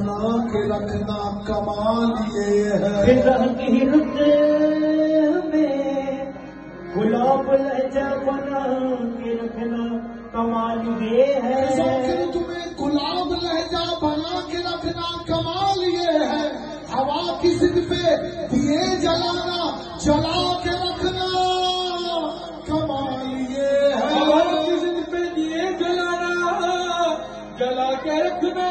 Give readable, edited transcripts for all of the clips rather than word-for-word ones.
بنا کے رکھنا کمال یہ ہے. فضا کی رت میں گلاب لہجہ بنا کے رکھنا کمال یہ ہے. فضا کی رت میں گلاب لہجہ بنا کے رکھنا کمال یہ ہے. ہوا کی ضد پہ دیے جلانا جلا کے رکھنا کمال یہ ہے. ہوا کی ضد پہ دیے جلانا جلا کے رکھنا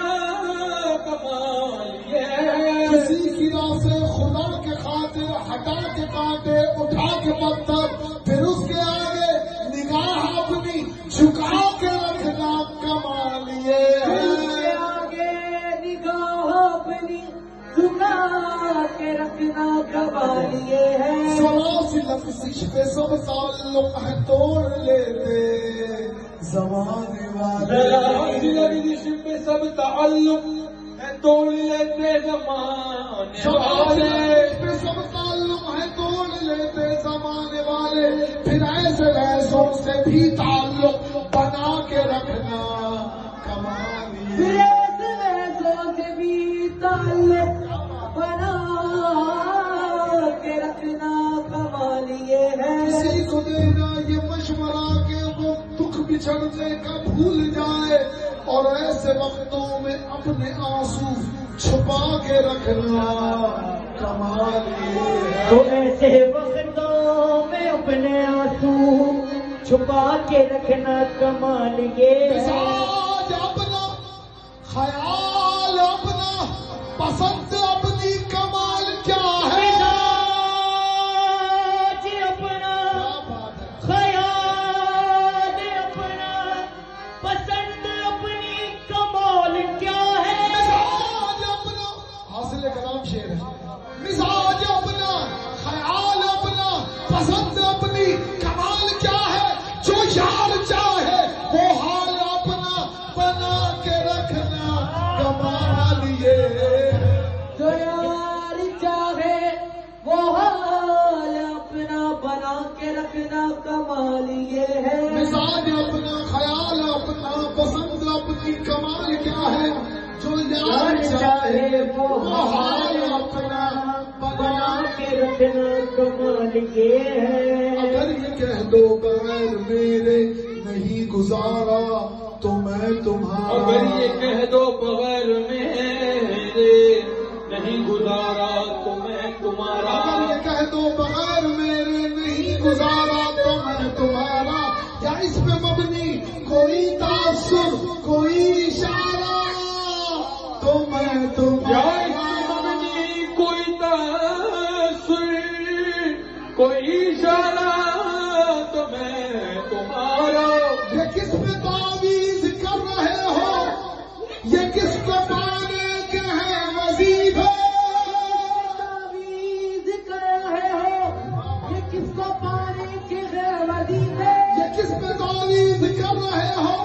کمال یہ ہے. کسی کی راہ سے خدا کے خاطر ہٹا کے کاٹے اٹھا کے پتھر پھر اس کے آگے نگاہ اپنی جھکا کے رکھنا کمال یہ ہے. اس کے آگے نگاہ اپنی جھکا کے رکھنا کمال یہ ہے. سلاسی لفظ پہ سب تعلق ہے توڑ لیتے زمانے والے. سلاسی پہ سب تعلق ہے توڑ لیتے زمانے والے. پہ سب تعلق ہے توڑ لیتے زمانے والے. پھر ایسے ویسوں سے بھی تعلق بنا کے رکھنا کمال پھر یہ ہے. ایسے ویسوں سے بھی تعلق بنا کے رکھنا کمال یہ ہے. کسی کو دینا یہ مشورہ کہ وہ دکھ بچھڑنے کا بھول جائے اور ایسے وقتوں میں اپنے آنسو چھپا کے رکھنا کمال یہ ہے. تو ایسے وقتوں میں اپنے آنسو چھپا کے رکھنا کمال یہ ہے. مزاج اپنا خیال اپنا پسند اپنی کمال کیا ہے. مزاج اپنا خیال اپنا پسند اپنی کمال کیا ہے. مزاج اپنا حاصل کلام شعر ہے. مزاج اپنا خیال اپنا پسند اپنی کمال کیا ہے. جو یار چاہے وہ حال اپنا بنا کے رکھنا کمال یہ ہے. جو یار چاہے وہ حال اپنا بنا کے رکھنا کمال یہ ہے. مزاج اپنا خیال اپنا پسند اپنی کمال کیا ہے. جو یار چاہے وہ حال اپنا بنا کے رکھنا کمال یہ ہے. اگر یہ کہہ دو بغیر میرے نہیں گزارا تو میں تمہارا. اگر یہ کہہ دو بغیر میرے نہیں گزارا تو میں تمہارا. اگر یہ کہہ دو بغیر میرے نہیں گزارا تو میں تمہارا. یا اس پہ مبنی کوئی تاثر کوئی اشارہ تو میں تمہارا. کوئی تاثر کوئی اشارہ تو میں تمہارا. یہ کس پہ تعویذ کر رہے ہو. یہ کس کو پانے کے ہیں وظیفے. تعویذ کر رہے ہو یہ کس کو پانے کے ہے وظیفے. یہ کس پہ تعویذ کر رہے ہو.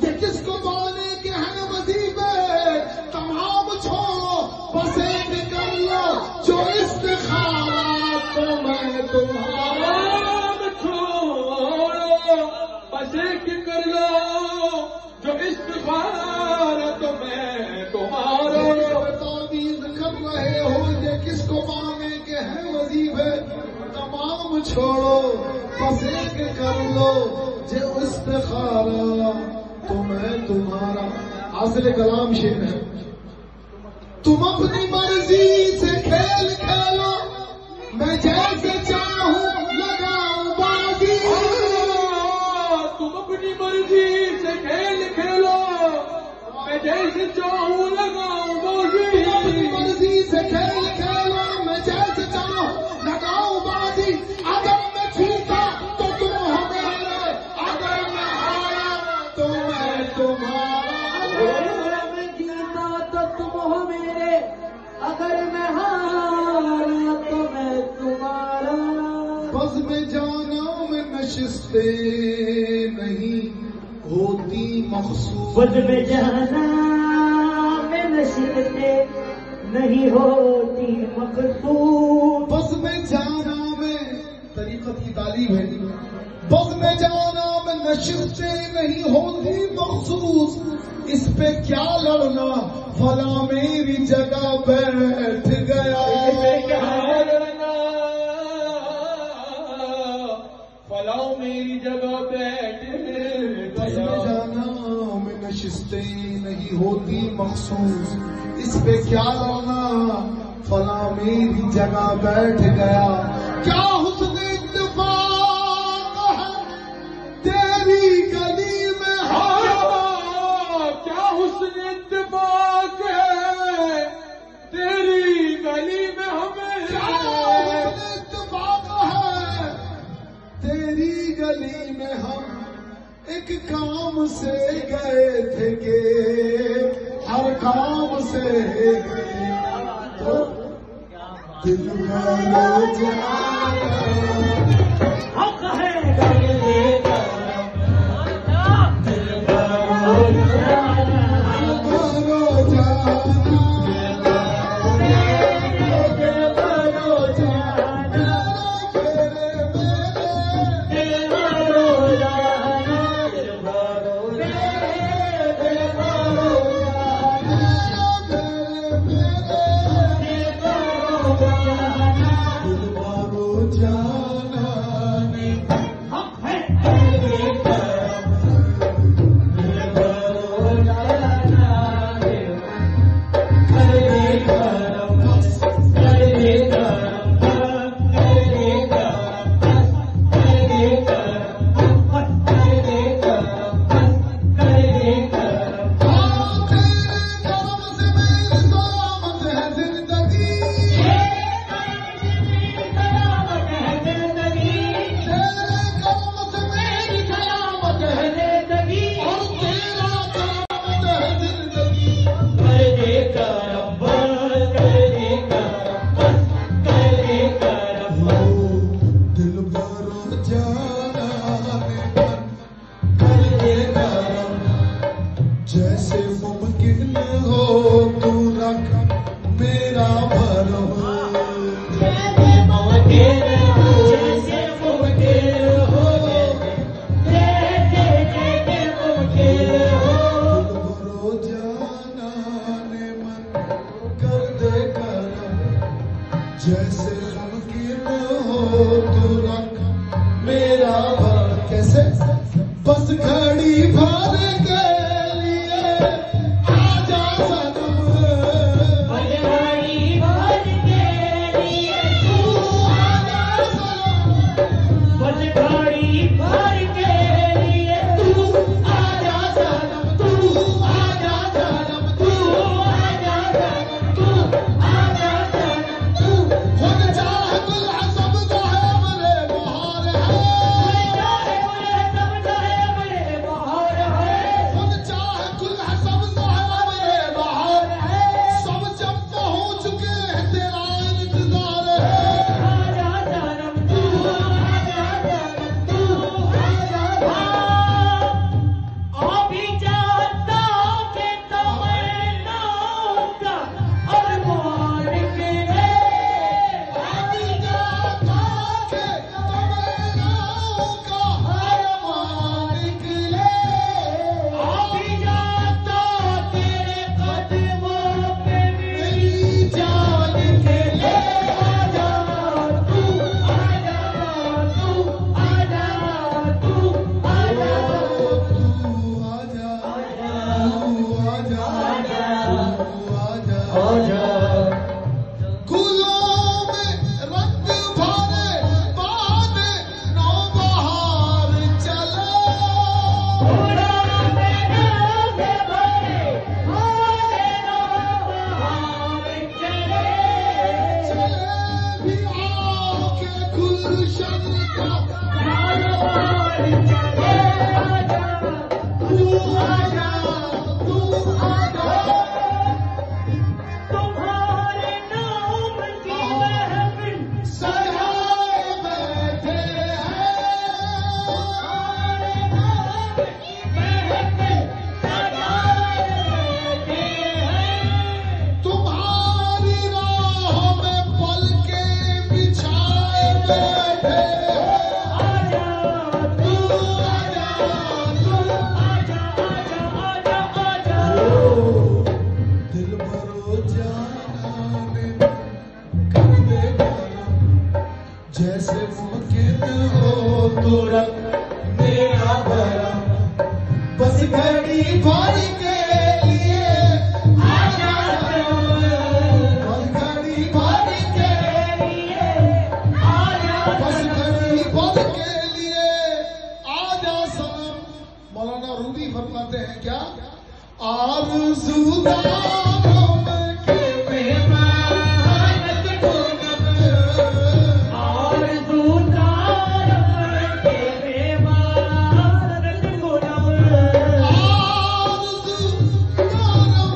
یہ کس کو پانے کے ہیں وظیفے. تمام چھوڑو بس ایک کر لو جو استخارہ تو میں تمہارا. چھوڑو بس ایک کر لو جو استخارہ تو میں تمہارا. تعویذ کر رہے ہو یہ کس کو پانے کے ہیں وظیفے. تمام چھوڑو بس ایک کر لو جو استخارہ تو میں تمہارا. حاصل کلام شعر ہے. تم اپنی مرضی سے کھیل کھیلو میں جیسے چاہوں لگاؤں بازی. تم اپنی مرضی سے کھیل کھیلو میں جیسے چاہوں لگاؤں بازی. اپنی مرضی سے کھیل کھیلو میں جیسے چاہوں لگاؤں بازی. اگر میں جیتا تو تم ہو میرے. اگر میں ہارا تو میں تمہارا. اگر میں جیتا تو تم ہو میرے. اگر میں ہارا تو میں تمہارا. بس میں جانا میں نشستیں نہیں ہوتی مخصوص. خود میں جانا میں نشستیں نہیں ہوتی مقصود. بس میں جانا میں طریقت کی تعلیم ہے. بس میں جانا میں نشستیں نہیں ہوتی مخصوص، اس پہ کیا لڑنا، فلاں میری جگہ بیٹھ گیا، فلاں میری جگہ بیٹھ جانا میں نشستیں نہیں ہوتی مخصوص، اس پہ کیا لڑنا، فلاں میری جگہ بیٹھ گیا، کیا حسن اتفاق ہے تیری گلی میں، کیا حسن اتفاق ہے تیری گلی میں ہمیں، کیا حسن اتفاق ہے تیری گلی میں، ہم ایک کام سے گئے تھے کہ ہر کام سے تو دل میں حق ہے دل جیسے ممکن ہو تو رکھ میرا بھرو، جیسے ممکن ہو برو جانا نے من کر دے کرم، جیسے ممکن ہو تو رکھ میرا بھر، کیسے بس گھڑی بھر کے لیے آجا سنم، بھائی بھر کے لیے تو آجا سنم، بس گھڑی بھر کے لیے تو آجا سنم، تو آجا سنم، تو آجا سنم، تو آجا سنم، تو خود چاہے العصب چاہے مرے بہار ہے، چاہے مجھے سب چاہے میرے بہار ہے، جانا کر دے گانا جیسے ممکن ہو تو رکھ میرا بھرا بس گھڑی بھر کے لیے آ جا بس گھڑی بھر کے لیے آ جا بس گھڑی بھر کے لیے آ جا سنم مولانا رومی فرماتے ہیں کیا آرزو دارم کے مہمانت کنم آرزو دارم کے مہمانت کنم آرزو دارم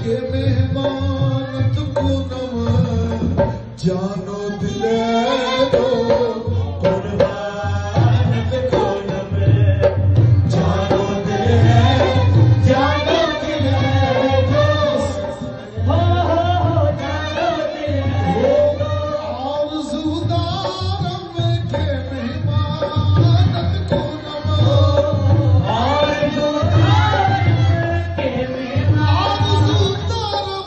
کے مہمانت کنم جانو دلے دو قربانت کنم جانو دلے جانو دلے دو ہو جانو دل آرزو دارم کے مہمانت کنم آرزو دارم کے آرزو دارم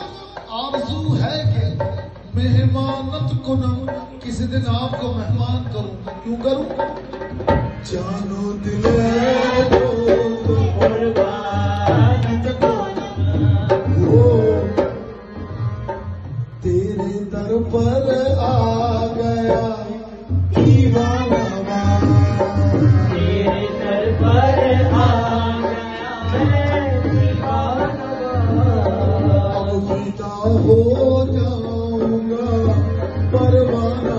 آرزو ہے کہ مہمانت کنم کسی دن آپ کو مہمان کروں کیوں کروں جانو دلے دو قربانت کنم تیرے در پر آ گیا دیوانہ تیرے در پر آ گیا ہے دیوانہ اب فدا ہو جاؤں گا پروانہ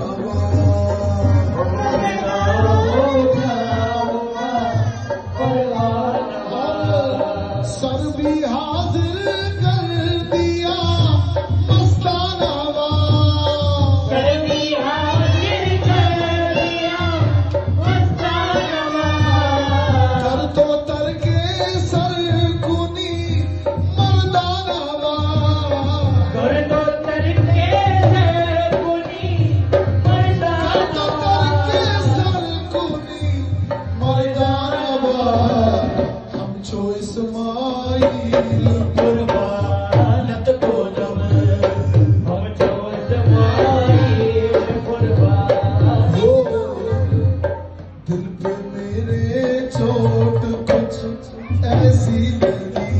سر بھی حاضر کر دیا مستانہ کبھی حاضر کر دیا مستانہ کر تو تر کے سر کنی مردانہ کر دو تر کے سر کنی کر تو تر کے مردانہ سر کنی مردانہ ہم جو اسماعیل قربانت کنم ہم جو اسماعیل قربان ہو دل پہ میرے چوٹ کچھ ایسی لگی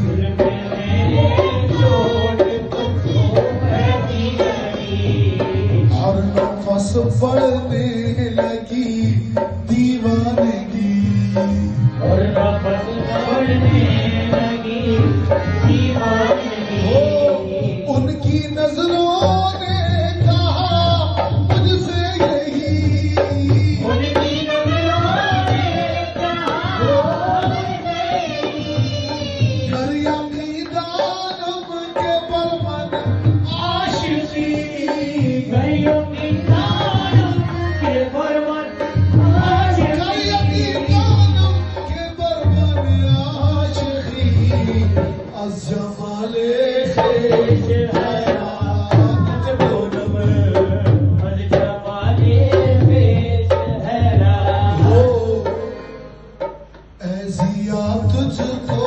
دل پہ میرے چوٹ کچھ ایسی لگی ہر نفس بڑھنے لگی دیوانگی اور نفس بڑھنے لگی دیوانگی ان کی نظروں نے کہا مجھ سے یہی ان کی نظروں نے کہا کر یقینانم کے برمن عاشقی گئیوں کی نام کے برمن کر یقینانم کے برمن عاشقی از جمال خیش حیرانت کنم از جمال پیش حیران ہو ایزیا تجھ کو